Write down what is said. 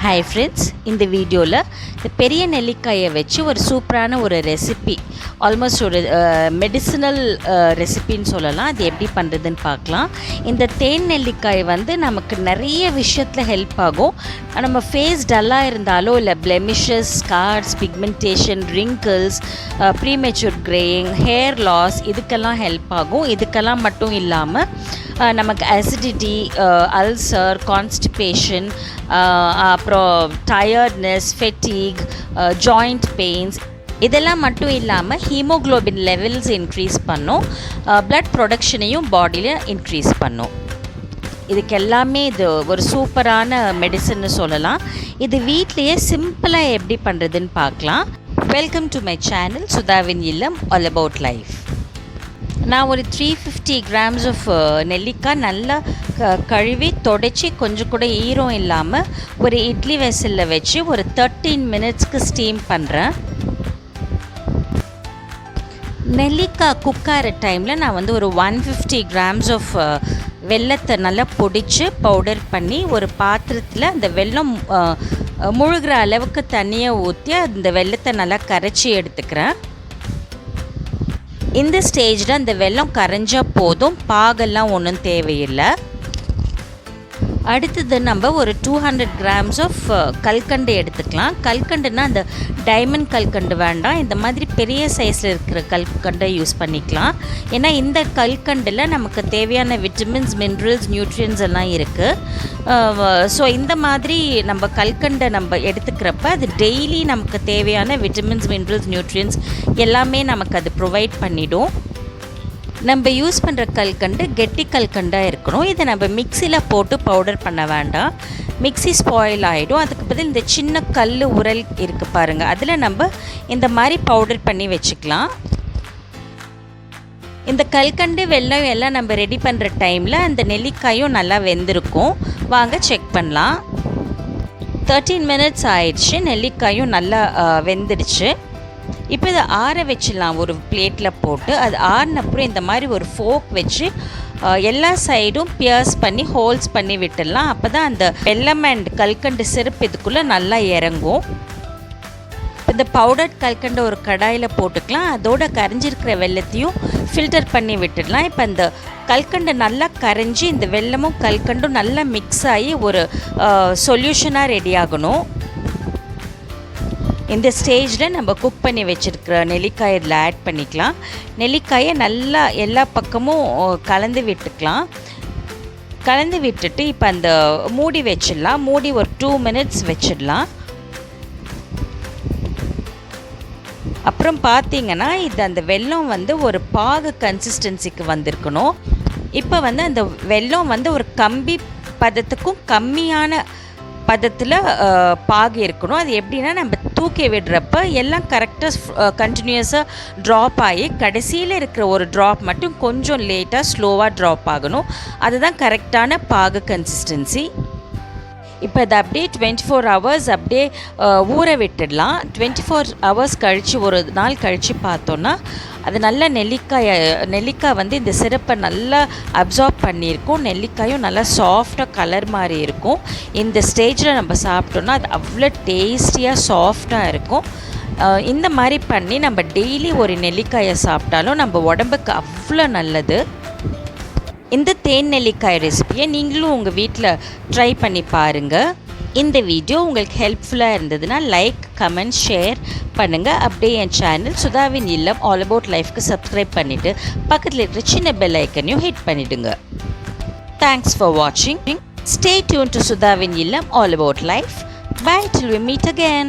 Hi friends, இந்த வீடியோவில் இந்த பெரிய நெல்லிக்காயை வச்சு ஒரு சூப்பரான ஒரு ரெசிபி, ஆல்மோஸ்ட் ஒரு மெடிசினல் ரெசிபின்னு சொல்லலாம். அது எப்படி பண்ணுறதுன்னு பார்க்கலாம். இந்த தேன் நெல்லிக்காய் வந்து நமக்கு நிறைய விஷயத்தில் ஹெல்ப் ஆகும். நம்ம ஃபேஸ் டல்லாக இருந்தாலோ இல்லை blemishes, scars, pigmentation, wrinkles, premature greying, hair loss இதுக்கெல்லாம் ஹெல்ப் ஆகும். இதுக்கெல்லாம் மட்டும் இல்லாமல் நமக்கு அசிடிட்டி, அல்சர், கான்ஸ்டிபேஷன், அப்புறம் டயர்ட்னஸ், ஃபெட்டிக், ஜாயிண்ட் பெயின்ஸ் இதெல்லாம் மட்டும் இல்லாமல் ஹீமோக்ளோபின் லெவல்ஸ் இன்க்ரீஸ் பண்ணும், பிளட் ப்ரொடக்ஷனையும் பாடியில் இன்க்ரீஸ் பண்ணும். இதுக்கு எல்லாமே இது ஒரு சூப்பரான மெடிசன்னு சொல்லலாம். இது வீட்லேயே சிம்பிளாக எப்படி பண்ணுறதுன்னு பார்க்கலாம். வெல்கம் டு மை சேனல் சுதாவின் இல்லம், ஆல் அபவுட் லைஃப். நான் ஒரு 350 grams ஆஃப் நெல்லிக்காய் நல்லா கழுவி தொடச்சி கொஞ்சம் கூட ஈரம் இல்லாமல் ஒரு இட்லி வெசலில் வச்சு ஒரு 13 minutesக்கு ஸ்டீம் பண்ணுறேன். நெல்லிக்காய் குக்கார டைமில் நான் வந்து ஒரு 150 grams ஆஃப் வெல்லத்தை நல்லா பொடிச்சு பவுடர் பண்ணி ஒரு பாத்திரத்தில் அந்த வெல்லம் முழுகிற அளவுக்கு தண்ணியை ஊற்றி அந்த வெல்லத்தை நல்லா கரைச்சி எடுத்துக்கிறேன். இந்த ஸ்டேஜில் அந்த வெல்லம் கரைஞ்சால் போதும், பாகெல்லாம் ஒன்றும் தேவையில்லை. அடுத்தது நம்ம ஒரு 200 grams ஆஃப் கல்கண்டு எடுத்துக்கலாம். கல்கண்டுனா அந்த டைமண்ட் கல்கண்டு வேண்டாம், இந்த மாதிரி பெரிய சைஸில் இருக்கிற கல்கண்டை யூஸ் பண்ணிக்கலாம். ஏன்னா இந்த கல்கண்டில் நமக்கு தேவையான விட்டமின்ஸ், மினரல்ஸ், நியூட்ரியன்ஸ் எல்லாம் இருக்குது. ஸோ இந்த மாதிரி நம்ம கல்கண்டை நம்ம எடுத்துக்கிறப்ப அது டெய்லி நமக்கு தேவையான விட்டமின்ஸ், மினரல்ஸ், நியூட்ரியன்ஸ் எல்லாமே நமக்கு அது ப்ரொவைட் பண்ணிடும். நம்ம யூஸ் பண்ணுற கல்கண்டு கெட்டி கல்கண்டாக இருக்கணும். இதை நம்ம மிக்சியில் போட்டு பவுடர் பண்ண வேண்டாம், மிக்சி ஸ்பாயில் ஆகிடும். அதுக்கு பதில் இந்த சின்ன கல் உரல் இருக்குது பாருங்கள், அதில் நம்ம இந்த மாதிரி பவுடர் பண்ணி வச்சுக்கலாம். இந்த கல்கண்டு வெல்லம் எல்லாம் நம்ம ரெடி பண்ணுற டைமில் அந்த நெல்லிக்காயும் நல்லா வெந்திருக்கும். வாங்க செக் பண்ணலாம். 13 minutes ஆயிடுச்சு, நெல்லிக்காயும் நல்லா வெந்துடுச்சு. இப்போ இதை ஆற வச்சிடலாம் ஒரு பிளேட்டில் போட்டு. அது ஆறினப்புறம் இந்த மாதிரி ஒரு ஃபோக் வச்சு எல்லா சைடும் பியர்ஸ் பண்ணி ஹோல்ஸ் பண்ணி விட்டுடலாம். அப்போ தான் அந்த வெல்லம் அண்ட் கல்கண்டு சிரப் இதுக்குள்ளே நல்லா இறங்கும். இந்த பவுடர் கல்கண்டை ஒரு கடாயில் போட்டுக்கலாம். அதோட கரைஞ்சிருக்கிற வெல்லத்தையும் ஃபில்டர் பண்ணி விட்டுடலாம். இப்போ அந்த கல்கண்டு நல்லா கரைஞ்சி இந்த வெல்லமும் கல்கண்டும் நல்லா மிக்ஸ் ஆகி ஒரு சொல்யூஷனாக ரெடி ஆகணும். இந்த ஸ்டேஜில் நம்ம குக் பண்ணி வச்சுருக்கிற நெல்லிக்காயை இதில் ஆட் பண்ணிக்கலாம். நெல்லிக்காயை நல்லா எல்லா பக்கமும் கலந்து விட்டுக்கலாம். கலந்து விட்டுட்டு இப்போ அந்த மூடி வச்சிடலாம். மூடி ஒரு 2 minutes வச்சிடலாம். அப்புறம் பார்த்திங்கன்னா இது அந்த வெல்லம் வந்து ஒரு பாகு கன்சிஸ்டன்சிக்கு வந்திருக்கணும். இப்போ வந்து அந்த வெல்லம் வந்து ஒரு கம்பி பதத்துக்கும் கம்மியான பதத்தில் பாகு இருக்கணும். அது எப்படின்னா நம்ம தூக்கி விடுறப்ப எல்லாம் கரெக்டாக கண்டினியூஸாக ட்ராப் ஆகி கடைசியில் இருக்கிற ஒரு ட்ராப் மட்டும் கொஞ்சம் லேட்டாக ஸ்லோவாக ட்ராப் ஆகணும். அதுதான் கரெக்டான பாகு கன்சிஸ்டன்சி. இப்போ அதை அப்படியே 24 hours அப்படியே ஊற விட்டுடலாம். 24 hours கழித்து ஒரு நாள் கழித்து பார்த்தோன்னா அது நல்லா நெல்லிக்காய் வந்து இந்த சிரப்பை நல்லா அப்சார்ப் பண்ணியிருக்கும். நெல்லிக்காயும் நல்லா சாஃப்டாக கலர் மாதிரி இருக்கும். இந்த ஸ்டேஜில் நம்ம சாப்பிட்டோன்னா அது அவ்வளோ டேஸ்டியாக சாஃப்டாக இருக்கும். இந்த மாதிரி பண்ணி நம்ம டெய்லி ஒரு நெல்லிக்காயை சாப்பிட்டாலும் நம்ம உடம்புக்கு அவ்வளோ நல்லது. இந்த தேன் நெல்லிக்காய் ரெசிபியை நீங்களும் உங்கள் வீட்டில் ட்ரை பண்ணி பாருங்கள். இந்த வீடியோ உங்களுக்கு ஹெல்ப்ஃபுல்லாக இருந்ததுன்னா லைக், கமெண்ட், ஷேர் பண்ணுங்கள். அப்படியே என் சேனல் சுதாவின் இல்லம், ஆல் அபவுட் லைஃப்க்கு சப்ஸ்கிரைப் பண்ணிவிட்டு பக்கத்தில் இருக்கிற சின்ன பெல் ஐக்கனையும் ஹிட் பண்ணிவிடுங்க. தேங்க்ஸ் ஃபார் வாட்சிங். ஸ்டே டியூன் டு சுதாவின் இல்லம், all about life. Bye till we meet again.